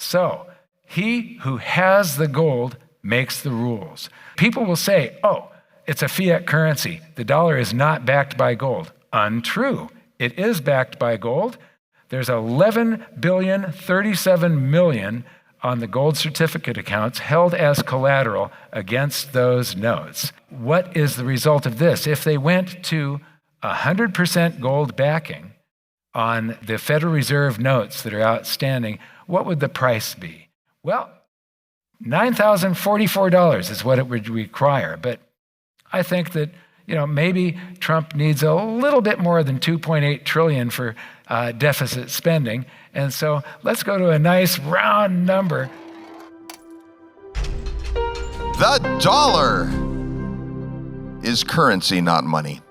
So he who has the gold makes the rules. People will say, oh, it's a fiat currency. The dollar is not backed by gold. Untrue. It is backed by gold. There's 11,037,000,000 on the gold certificate accounts held as collateral against those notes. What is the result of this? If they went to 100% gold backing on the Federal Reserve notes that are outstanding, what would the price be? Well, $9,044 is what it would require. But I think that maybe Trump needs a little bit more than $2.8 trillion for deficit spending. And so let's go to a nice round number. The dollar is currency, not money.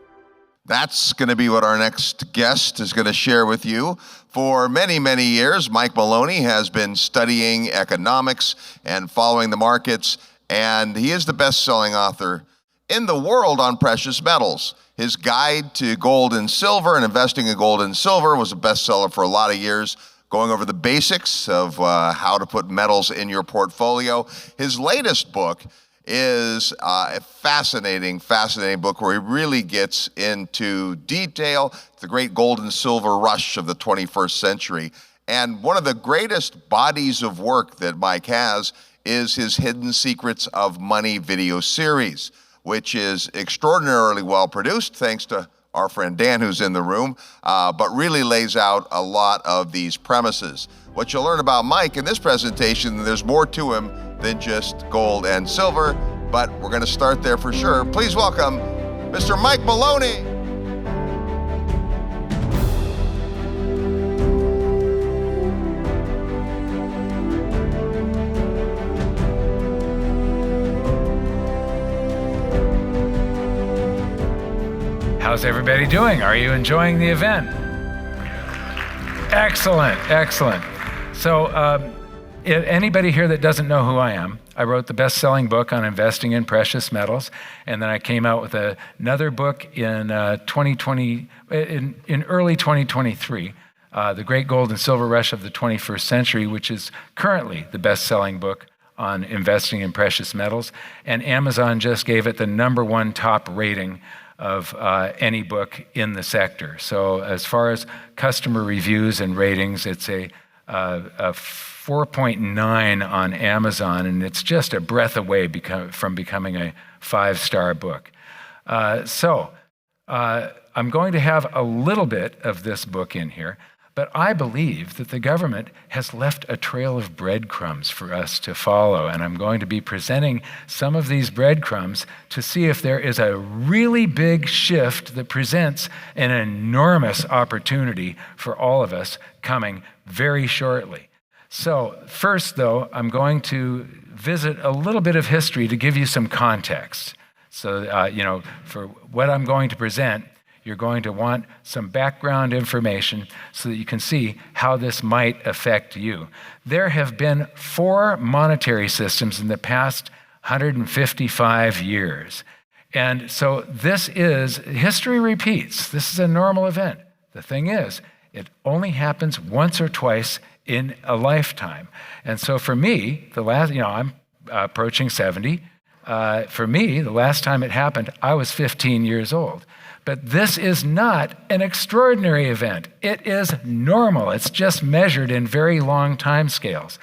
That's going to be what our next guest is going to share with you. For many, many years, Mike Maloney has been studying economics and following the markets, and he is the best-selling author in the world on precious metals. His guide to gold and silver and investing in gold and silver was a bestseller for a lot of years, going over the basics of how to put metals in your portfolio. His latest book is a fascinating book where he really gets into detail, the great gold and silver rush of the 21st century. And one of the greatest bodies of work that Mike has is his Hidden Secrets of Money video series, which is extraordinarily well produced, thanks to our friend Dan, who's in the room, but really lays out a lot of these premises. What you'll learn about Mike in this presentation, there's more to him than just gold and silver, but we're going to start there for sure. Please welcome Mr. Mike Maloney. How's everybody doing? Are you enjoying the event? Excellent, excellent. So anybody here that doesn't know who I am, I wrote the best-selling book on investing in precious metals, and then I came out with another book in early 2023, The Great Gold and Silver Rush of the 21st Century, which is currently the best-selling book on investing in precious metals, and Amazon just gave it the #1 top rating of any book in the sector. So as far as customer reviews and ratings, it's a 4.9 on Amazon, and it's just a breath away from becoming a 5-star book. So I'm going to have a little bit of this book in here, but I believe that the government has left a trail of breadcrumbs for us to follow, and I'm going to be presenting some of these breadcrumbs to see if there is a really big shift that presents an enormous opportunity for all of us coming very shortly. So first, though, I'm going to visit a little bit of history to give you some context. So, for what I'm going to present, you're going to want some background information so that you can see how this might affect you. There have been 4 monetary systems in the past 155 years. And so history repeats. This is a normal event. The thing is, it only happens once or twice in a lifetime. And so for me, I'm approaching 70. For me, the last time it happened, I was 15 years old. But this is not an extraordinary event. It is normal. It's just measured in very long time scales.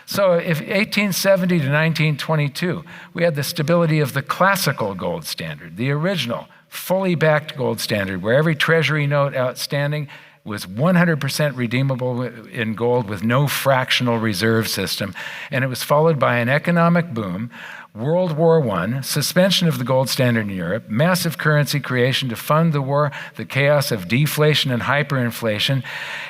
So if 1870 to 1922, we had the stability of the classical gold standard, the original, fully backed gold standard, where every treasury note outstanding was 100% redeemable in gold with no fractional reserve system. And it was followed by an economic boom, World War I, suspension of the gold standard in Europe, massive currency creation to fund the war, the chaos of deflation and hyperinflation,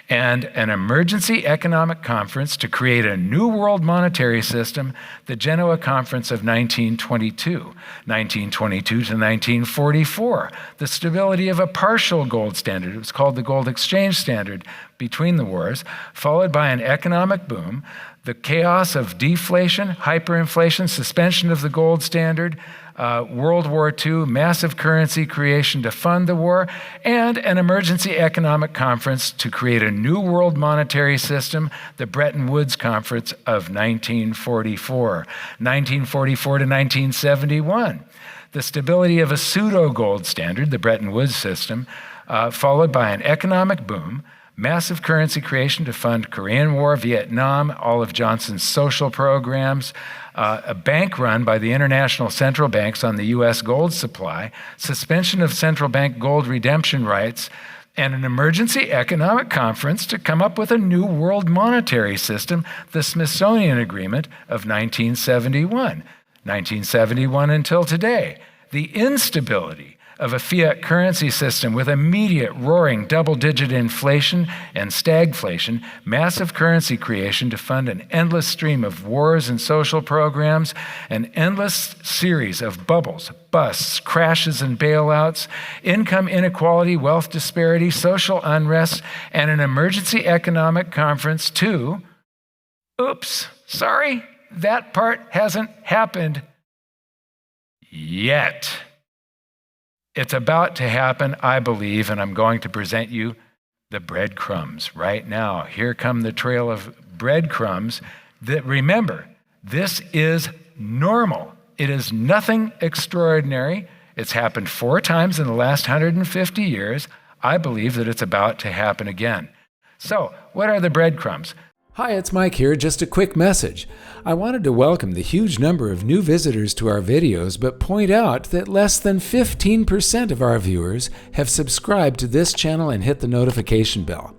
and an emergency economic conference to create a new world monetary system, the Genoa Conference of 1922 to 1944, the stability of a partial gold standard. It was called the gold exchange standard between the wars, followed by an economic boom, the chaos of deflation, hyperinflation, suspension of the gold standard, World War II, massive currency creation to fund the war, and an emergency economic conference to create a new world monetary system, the Bretton Woods Conference of 1944. 1944 to 1971. The stability of a pseudo-gold standard, the Bretton Woods system, followed by an economic boom, massive currency creation to fund Korean War, Vietnam, all of Johnson's social programs, a bank run by the international central banks on the U.S. gold supply, suspension of central bank gold redemption rights, and an emergency economic conference to come up with a new world monetary system, the Smithsonian Agreement of 1971. 1971 until today. The instability of a fiat currency system with immediate roaring double-digit inflation and stagflation, massive currency creation to fund an endless stream of wars and social programs, an endless series of bubbles, busts, crashes and bailouts, income inequality, wealth disparity, social unrest, and an emergency economic conference to, oops, sorry, that part hasn't happened yet. It's about to happen, I believe, and I'm going to present you the breadcrumbs right now. Here come the trail of breadcrumbs that, remember, this is normal. It is nothing extraordinary. It's happened 4 times in the last 150 years. I believe that it's about to happen again. So, what are the breadcrumbs? Hi, it's Mike here. Just a quick message. I wanted to welcome the huge number of new visitors to our videos, but point out that less than 15% of our viewers have subscribed to this channel and hit the notification bell.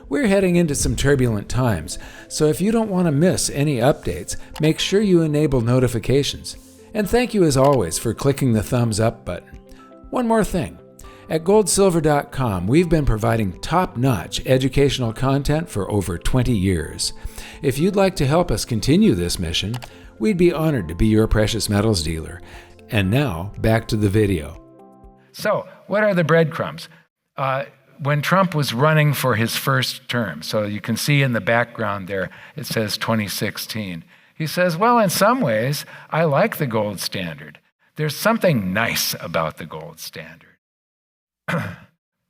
We're heading into some turbulent times, so if you don't want to miss any updates, make sure you enable notifications. And thank you as always for clicking the thumbs up button. One more thing. At goldsilver.com, we've been providing top-notch educational content for over 20 years. If you'd like to help us continue this mission, we'd be honored to be your precious metals dealer. And now, back to the video. So, what are the breadcrumbs? When Trump was running for his first term, so you can see in the background there, it says 2016. He says, well, in some ways, I like the gold standard. There's something nice about the gold standard.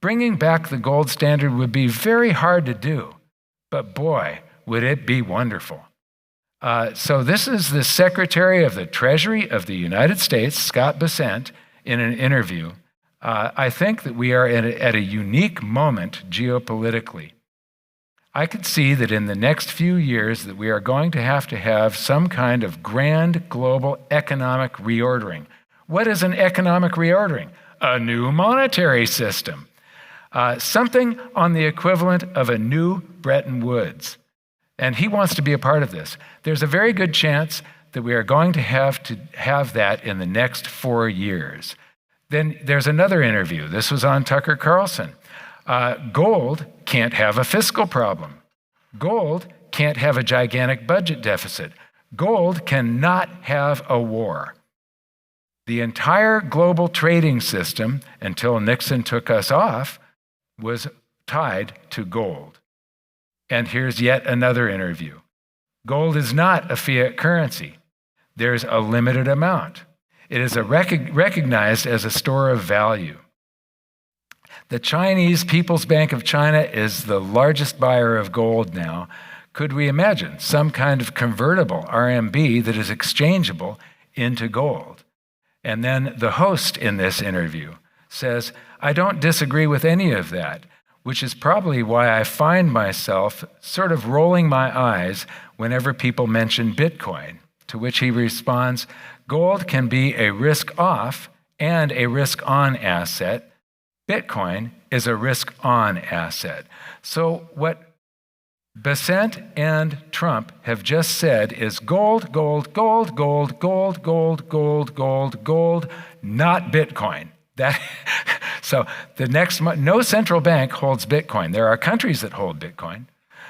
Bringing back the gold standard would be very hard to do, but boy, would it be wonderful. So this is the Secretary of the Treasury of the United States, Scott Bessent, in an interview. I think that we are at a unique moment geopolitically. I could see that in the next few years that we are going to have some kind of grand global economic reordering. What is an economic reordering? A new monetary system, something on the equivalent of a new Bretton Woods. And he wants to be a part of this. There's a very good chance that we are going to have that in the next 4 years. Then there's another interview. This was on Tucker Carlson. Gold can't have a fiscal problem. Gold can't have a gigantic budget deficit. Gold cannot have a war. The entire global trading system, until Nixon took us off, was tied to gold. And here's yet another interview. Gold is not a fiat currency. There's a limited amount. It is recognized as a store of value. The Chinese People's Bank of China is the largest buyer of gold now. Could we imagine some kind of convertible RMB that is exchangeable into gold? And then the host in this interview says, I don't disagree with any of that, which is probably why I find myself sort of rolling my eyes whenever people mention Bitcoin, to which he responds, gold can be a risk-off and a risk-on asset. Bitcoin is a risk-on asset. So what Bessent and Trump have just said is gold, gold, gold, gold, gold, gold, gold, gold, gold, not Bitcoin. So the next month, no central bank holds Bitcoin. There are countries that hold Bitcoin,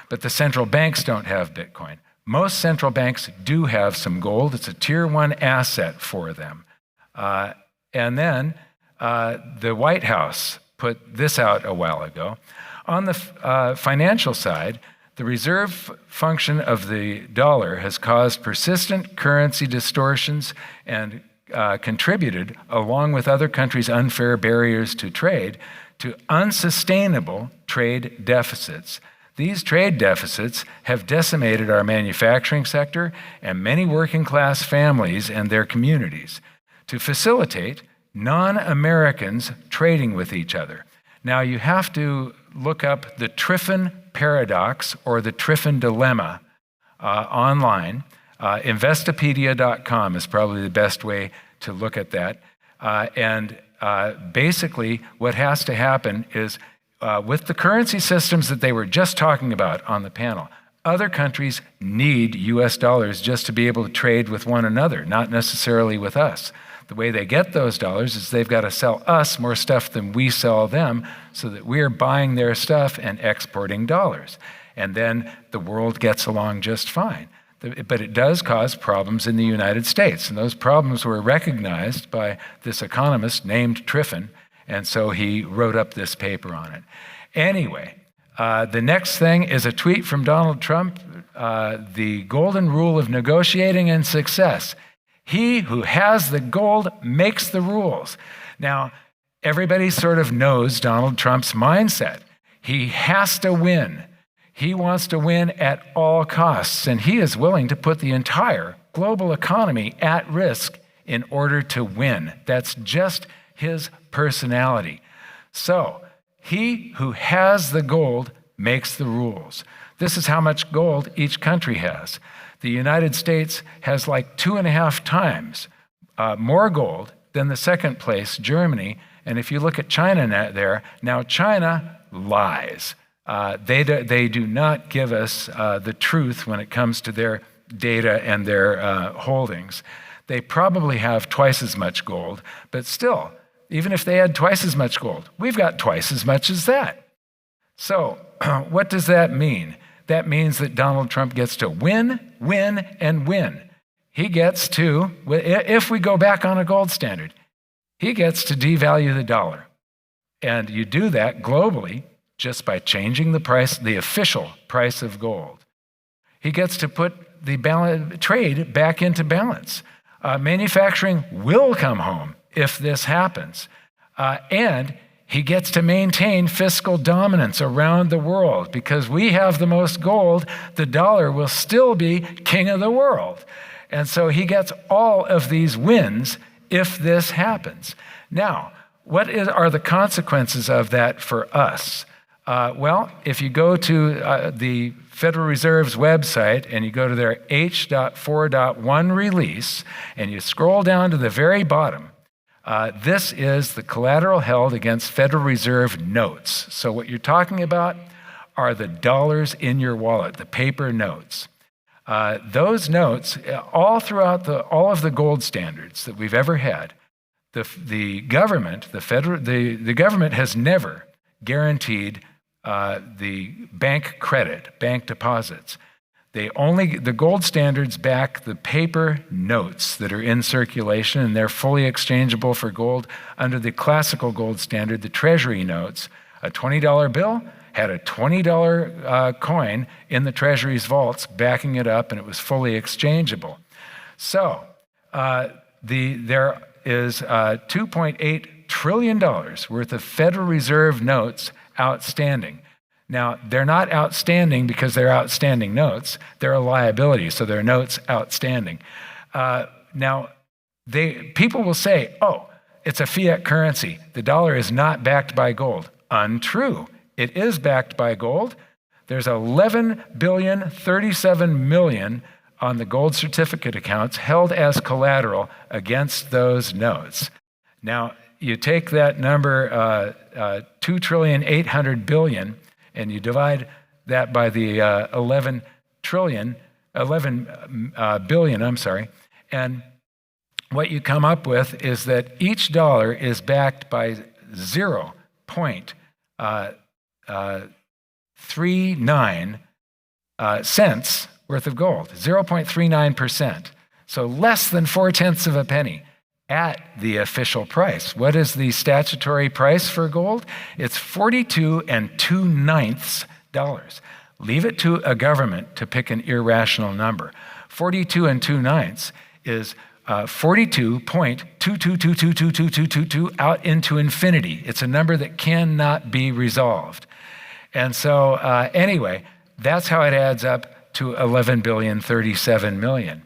but the central banks don't have Bitcoin. Most central banks do have some gold. It's a tier 1 asset for them. And then the White House put this out a while ago. On the financial side, The reserve function of the dollar has caused persistent currency distortions and contributed, along with other countries' unfair barriers to trade, to unsustainable trade deficits. These trade deficits have decimated our manufacturing sector and many working-class families and their communities to facilitate non-Americans trading with each other. Now, you have to look up the Triffin paradox or the Triffin dilemma online. Investopedia.com is probably the best way to look at that. Basically, what has to happen is with the currency systems that they were just talking about on the panel, other countries need US dollars just to be able to trade with one another, not necessarily with us. The way they get those dollars is they've got to sell us more stuff than we sell them so that we're buying their stuff and exporting dollars. And then the world gets along just fine. But it does cause problems in the United States. And those problems were recognized by this economist named Triffin. And so he wrote up this paper on it. Anyway, the next thing is a tweet from Donald Trump, the golden rule of negotiating and success. He who has the gold makes the rules. Now, everybody sort of knows Donald Trump's mindset. He has to win. He wants to win at all costs, and he is willing to put the entire global economy at risk in order to win. That's just his personality. So, he who has the gold makes the rules. This is how much gold each country has. The United States has like 2.5 times more gold than the second place, Germany. And if you look at China now China lies. They do not give us the truth when it comes to their data and their holdings. They probably have twice as much gold, but still, even if they had twice as much gold, we've got twice as much as that. So what does that mean? That means that Donald Trump gets to win, win, and win. He gets to, if we go back on a gold standard, he gets to devalue the dollar. And you do that globally just by changing the price, the official price of gold. He gets to put the trade back into balance. Manufacturing will come home if this happens. And he gets to maintain fiscal dominance around the world because we have the most gold. The dollar will still be king of the world. And so he gets all of these wins if this happens. Now, what are the consequences of that for us? Well, if you go to the Federal Reserve's website and you go to their H.4.1 release and you scroll down to the very bottom, this is the collateral held against Federal Reserve notes. So what you're talking about are the dollars in your wallet, the paper notes. Those notes, all throughout all of the gold standards that we've ever had, the government has never guaranteed the bank credit, bank deposits. The gold standards back the paper notes that are in circulation, and they're fully exchangeable for gold under the classical gold standard, the treasury notes. A $20 bill had a $20 coin in the treasury's vaults backing it up, and it was fully exchangeable. So there is $2.8 trillion worth of Federal Reserve notes outstanding. Now, they're not outstanding because they're outstanding notes. They're a liability, so they're notes outstanding. Now, people will say, oh, it's a fiat currency. The dollar is not backed by gold. Untrue. It is backed by gold. There's 11,037 million on the gold certificate accounts held as collateral against those notes. Now, you take that number, 2,800 billion, and you divide that by the 11 billion, and what you come up with is that each dollar is backed by 0.39 cents worth of gold, 0.39%. So less than 0.4 of a penny at the official price. What is the statutory price for gold? It's 42 2/9 dollars. Leave it to a government to pick an irrational number. 42 2/9 is 42.2222222 out into infinity. It's a number that cannot be resolved. And so anyway, that's how it adds up to 11,037,000,000.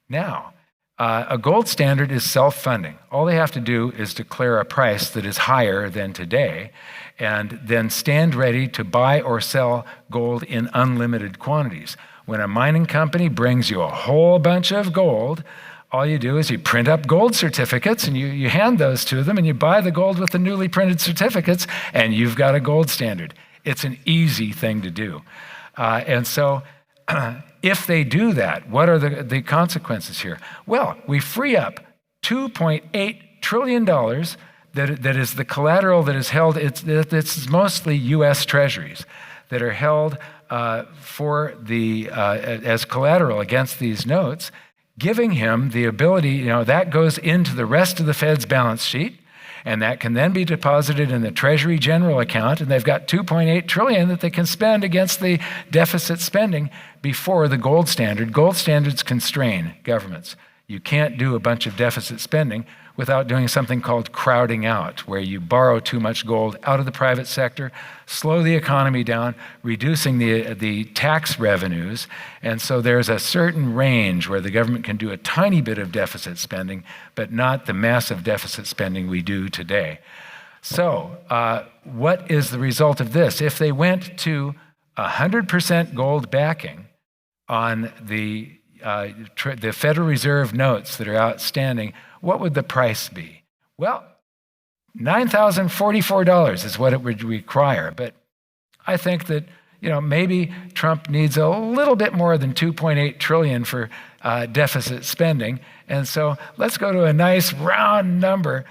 Now, a gold standard is self-funding. All they have to do is declare a price that is higher than today and then stand ready to buy or sell gold in unlimited quantities. When a mining company brings you a whole bunch of gold, all you do is you print up gold certificates and you hand those to them and you buy the gold with the newly printed certificates and you've got a gold standard. It's an easy thing to do. And so if they do that, what are the consequences here? Well, we free up $2.8 trillion that is the collateral that is held. It's mostly U.S. treasuries that are held as collateral against these notes, giving him the ability, that goes into the rest of the Fed's balance sheet, and that can then be deposited in the Treasury General account, and they've got $2.8 trillion that they can spend against the deficit spending before the gold standard. Gold standards constrain governments. You can't do a bunch of deficit spending without doing something called crowding out, where you borrow too much gold out of the private sector, slow the economy down, reducing the tax revenues. And so there's a certain range where the government can do a tiny bit of deficit spending, but not the massive deficit spending we do today. So what is the result of this? If they went to 100% gold backing on the Federal Reserve notes that are outstanding, what would the price be? Well, $9,044 is what it would require. But I think that maybe Trump needs a little bit more than $2.8 trillion for deficit spending. And so let's go to a nice round number.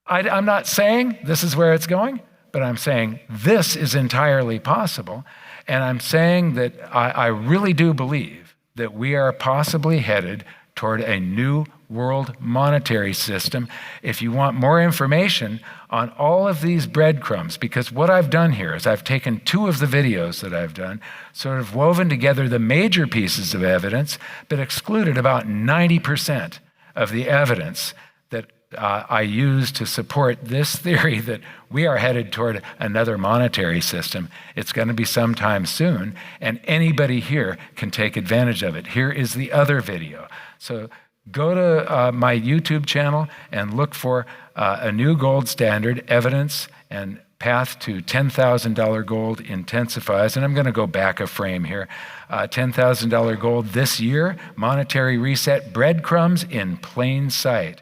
I'm not saying this is where it's going, but I'm saying this is entirely possible. And I'm saying that I really do believe that we are possibly headed toward a new world monetary system. If you want more information on all of these breadcrumbs, because what I've done here is I've taken 2 of the videos that I've done, sort of woven together the major pieces of evidence, but excluded about 90% of the evidence that I use to support this theory that we are headed toward another monetary system. It's going to be sometime soon, and anybody here can take advantage of it. Here is the other video. So go to my YouTube channel and look for a new gold standard, evidence and path to $10,000 gold intensifies. And I'm going to go back a frame here. $10,000 gold this year, monetary reset, breadcrumbs in plain sight.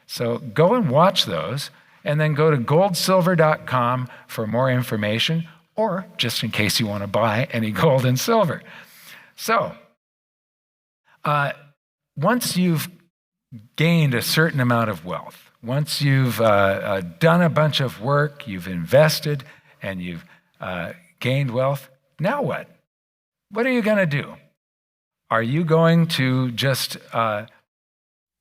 So go and watch those, and then go to goldsilver.com for more information, or just in case you want to buy any gold and silver. So once you've gained a certain amount of wealth, once you've done a bunch of work, you've invested, and you've gained wealth, now what? What are you going to do? Are you going to just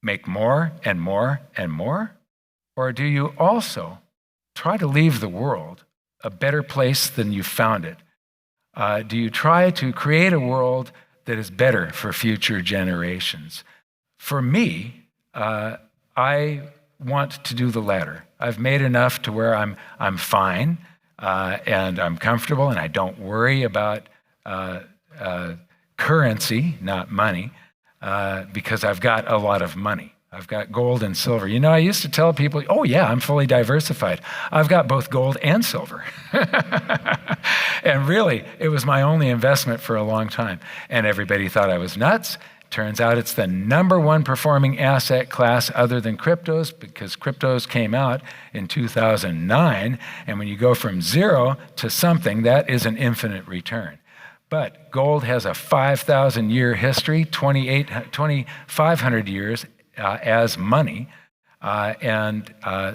make more and more and more? Or do you also try to leave the world a better place than you found it? Do you try to create a world that is better for future generations? For me, I want to do the latter. I've made enough to where I'm fine and I'm comfortable, and I don't worry about currency, not money, because I've got a lot of money. I've got gold and silver. I used to tell people, oh yeah, I'm fully diversified. I've got both gold and silver. And really, it was my only investment for a long time. And everybody thought I was nuts. Turns out it's the #1 performing asset class other than cryptos, because cryptos came out in 2009. And when you go from 0 to something, that is an infinite return. But gold has a 5,000-year history, 2,500 years as money.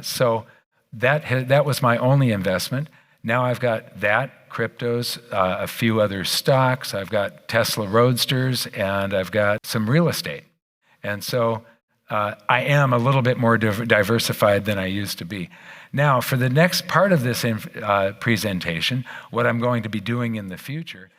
So that was my only investment. Now I've got that, cryptos, a few other stocks. I've got Tesla Roadsters, and I've got some real estate. And so I am a little bit more diversified than I used to be. Now, for the next part of this presentation, what I'm going to be doing in the future